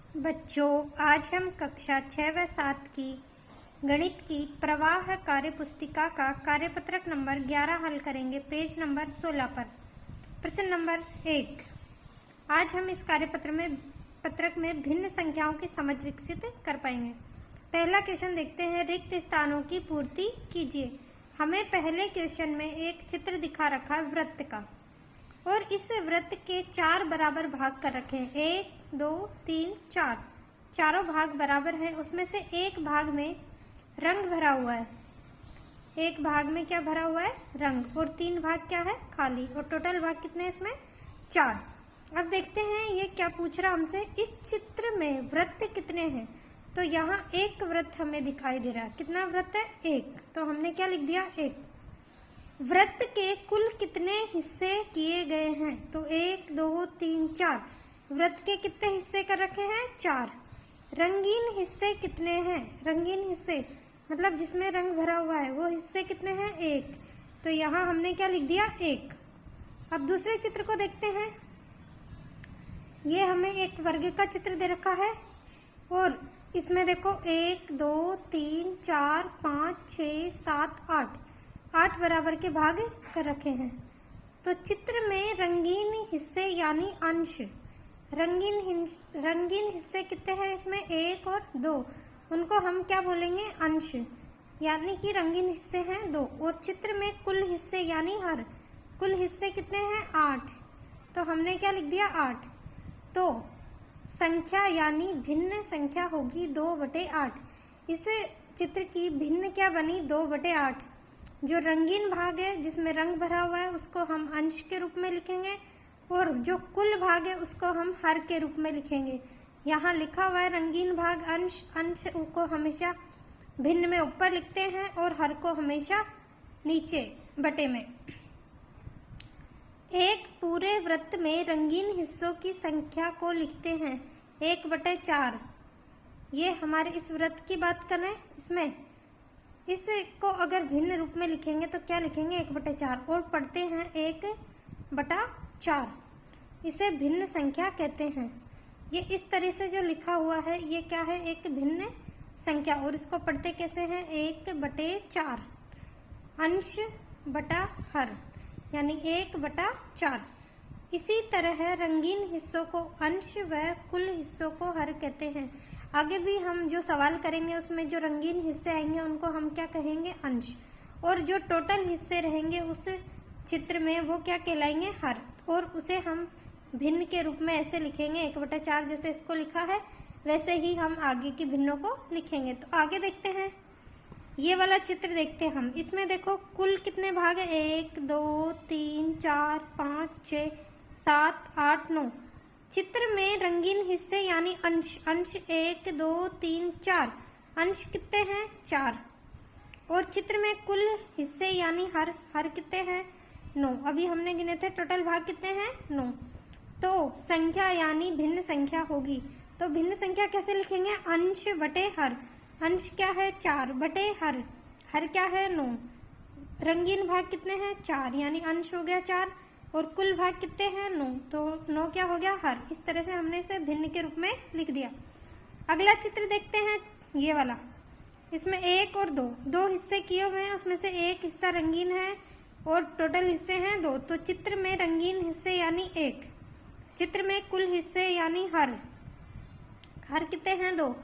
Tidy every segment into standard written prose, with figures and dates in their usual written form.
बच्चों, आज हम कक्षा 6 व 7 की गणित की प्रवाह कार्य पुस्तिका का कार्यपत्रक नंबर 11 हल करेंगे। पेज नंबर 16 पर प्रश्न नंबर 1। आज हम इस कार्यपत्रक में भिन्न संख्याओं की समझ विकसित कर पाएंगे। पहला क्वेश्चन देखते हैं, रिक्त स्थानों की पूर्ति कीजिए। हमें पहले क्वेश्चन में एक चित्र दिखा रखा है वृत्त का, और इस वृत्त के 4 बराबर भाग कर रखे हैं। 1, 2, 3, 4 चारों भाग बराबर हैं। उसमें से एक भाग में रंग भरा हुआ है, एक भाग में क्या भरा हुआ है? रंग। और 3 भाग क्या है? खाली। और टोटल भाग कितने हैं इसमें? 4। अब देखते हैं ये क्या पूछ रहा हमसे, इस चित्र में वृत्त कितने हैं। तो यहाँ एक वृत्त हमें दिखाई दे रहा है। कितना वृत्त है? 1। तो हमने क्या लिख दिया? 1। वृत्त के कुल कितने हिस्से किए गए हैं? तो 1, 2, 3, 4। वृत्त के कितने हिस्से कर रखे हैं? 4। रंगीन हिस्से कितने हैं? रंगीन हिस्से मतलब जिसमें रंग भरा हुआ है, वो हिस्से कितने हैं? 1। तो यहाँ हमने क्या लिख दिया? 1। अब दूसरे चित्र को देखते हैं। ये हमें एक वर्ग का चित्र दे रखा है, और इसमें देखो 1, 2, 3, 4, 5, 6, 7, 8 बराबर के भाग कर रखे हैं। तो चित्र में रंगीन हिस्से यानी अंश, रंगीन हिस्से कितने हैं इसमें? 1 और 2। उनको हम क्या बोलेंगे? अंश, यानी कि रंगीन हिस्से हैं 2। और चित्र में कुल हिस्से यानी हर, कुल हिस्से कितने हैं? 8। तो हमने क्या लिख दिया? 8। तो संख्या यानी भिन्न संख्या होगी 2/8। इस चित्र की भिन्न क्या बनी? 2/8। जो रंगीन भाग है जिसमें रंग भरा हुआ है उसको हम अंश के रूप में लिखेंगे, और जो कुल भाग है उसको हम हर के रूप में लिखेंगे। यहाँ लिखा हुआ है रंगीन भाग अंश, अंश को हमेशा भिन्न में ऊपर लिखते हैं और हर को हमेशा नीचे बटे में। एक पूरे वृत्त में रंगीन हिस्सों की संख्या को लिखते हैं 1/4। ये हमारे इस वृत्त की बात कर रहे हैं। इसमें इसको अगर भिन्न रूप में लिखेंगे तो क्या लिखेंगे? 1/4। और पढ़ते हैं 1/4। इसे भिन्न संख्या कहते हैं। ये इस तरह से जो लिखा हुआ है ये क्या है? एक भिन्न संख्या। और इसको पढ़ते कैसे हैं? 1/4 अंश बटा हर, यानी 1/4। इसी तरह रंगीन हिस्सों को अंश व कुल हिस्सों को हर कहते हैं। आगे भी हम जो सवाल करेंगे उसमें जो रंगीन हिस्से आएंगे उनको हम क्या कहेंगे? अंश। और जो टोटल हिस्से रहेंगे उस चित्र में वो क्या कहलाएंगे? हर। और उसे हम भिन्न के रूप में ऐसे लिखेंगे 1/4। जैसे इसको लिखा है वैसे ही हम आगे की भिन्नों को लिखेंगे। तो आगे देखते हैं, ये वाला चित्र देखते हैं हम। इसमें देखो कुल कितने भाग है? 1, 2, 3, 4, 5, 6, 7, 8, 9। चित्र में रंगीन हिस्से यानी अंश, अंश 1, 2, 3, 4। अंश कितने हैं? 4। और चित्र में कुल हिस्से यानी हर, हर कितने हैं? 9। अभी हमने गिने थे। टोटल भाग कितने हैं? 9। तो संख्या यानी भिन्न संख्या होगी। तो भिन्न संख्या कैसे लिखेंगे? अंश बटे हर। अंश क्या है? 4 बटे हर, हर क्या है? 9। रंगीन भाग कितने हैं? 4, यानी अंश हो गया 4, और कुल भाग कितने हैं? 9। तो 9 क्या हो गया? हर। इस तरह से हमने इसे भिन्न के रूप में लिख दिया। अगला चित्र देखते हैं, ये वाला। इसमें 1 और 2 हिस्से किए हुए हैं। उसमें से एक हिस्सा रंगीन है और टोटल हिस्से हैं 2। तो चित्र में रंगीन हिस्से यानी 1, चित्र में कुल हिस्से यानी हर, हर कितने हैं? 2।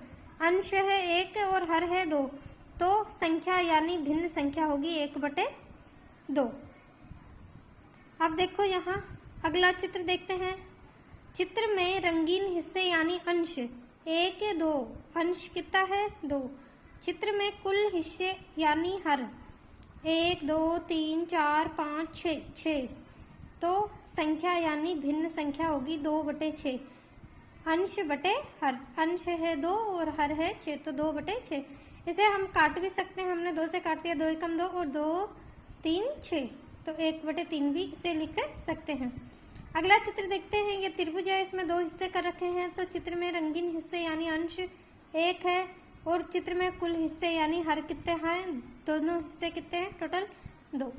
अंश है 1 और हर है 2। तो संख्या यानी भिन्न संख्या होगी 1/2। अब देखो यहाँ अगला चित्र देखते हैं। चित्र में रंगीन हिस्से यानी अंश 1, 2। अंश कितना है? 2। चित्र में कुल हिस्से यानी हर 1, 2, 3, 4, 5, 6। तो संख्या यानी भिन्न संख्या होगी 2/6। अंश बटे हर, अंश है 2 और हर है 6, तो 2/6। इसे हम काट भी सकते हैं। हमने 2 से काट दिया, 2 एकम 2 और 2, 3, 6। तो 1/3 भी इसे लिख सकते हैं। अगला चित्र देखते हैं। ये त्रिभुज है, इसमें 2 हिस्से कर रखे हैं। तो चित्र में रंगीन हिस्से यानी अंश 1 है, और चित्र में कुल हिस्से यानी हर कितने हैं? दोनों हिस्से कितने हैं? टोटल 2।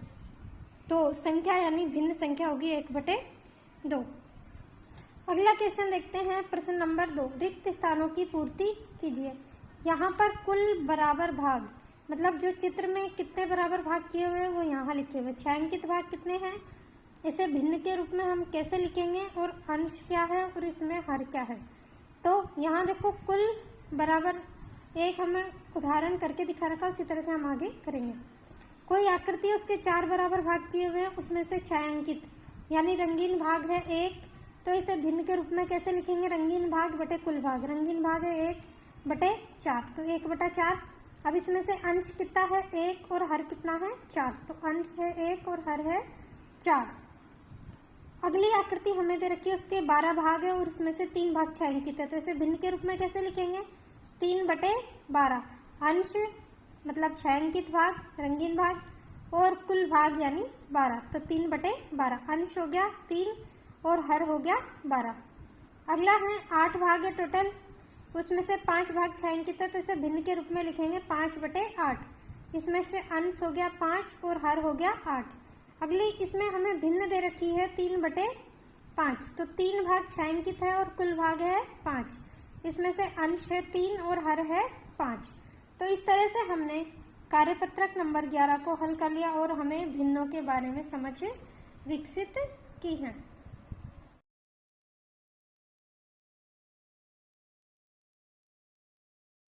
तो संख्या यानी भिन्न संख्या होगी 1/2। अगला क्वेश्चन देखते हैं, प्रश्न नंबर 2, रिक्त स्थानों की पूर्ति कीजिए। यहाँ पर कुल बराबर भाग, मतलब जो चित्र में कितने बराबर भाग किए हुए हैं वो यहाँ लिखे हुए। छायांकित भाग कितने हैं, इसे भिन्न के रूप में हम कैसे लिखेंगे, और अंश क्या है और इसमें हर क्या है। तो यहाँ देखो कुल बराबर, एक हमें उदाहरण करके दिखा रखा, उसी तरह से हम आगे करेंगे। कोई आकृति उसके 4 बराबर भाग किए हुए हैं, उसमें से छायांकित यानी रंगीन भाग है 1, तो इसे भिन्न के रूप में कैसे लिखेंगे, रंगीन भाग बटे कुल भाग। रंगीन भाग है 1/4, तो 1/4। अब इसमें से अंश कितना है 1 और हर कितना है 4, तो अंश है 1 और हर है 4। अगली आकृति हमें दे रखी है, उसके 12 भाग है और उसमें से 3 भाग छायांकित है, तो इसे भिन्न के रूप में कैसे लिखेंगे, 3/12। अंश मतलब छायांकित भाग, रंगीन भाग, और कुल भाग यानी 12, तो 3/12। अंश हो गया 3 और हर हो गया 12। अगला है 8 भाग है टोटल, उसमें से 5 भाग छायांकित है, तो इसे भिन्न के रूप में लिखेंगे 5/8। इसमें से अंश हो गया 5 और हर हो गया 8। अगली इसमें हमें भिन्न दे रखी है 3/5, तो 3 भाग छायांकित है और कुल भाग है 5। इसमें से अंश है 3 और हर है 5। तो इस तरह से हमने कार्यपत्रक नंबर 11 को हल कर लिया और हमें भिन्नों के बारे में समझ विकसित की है।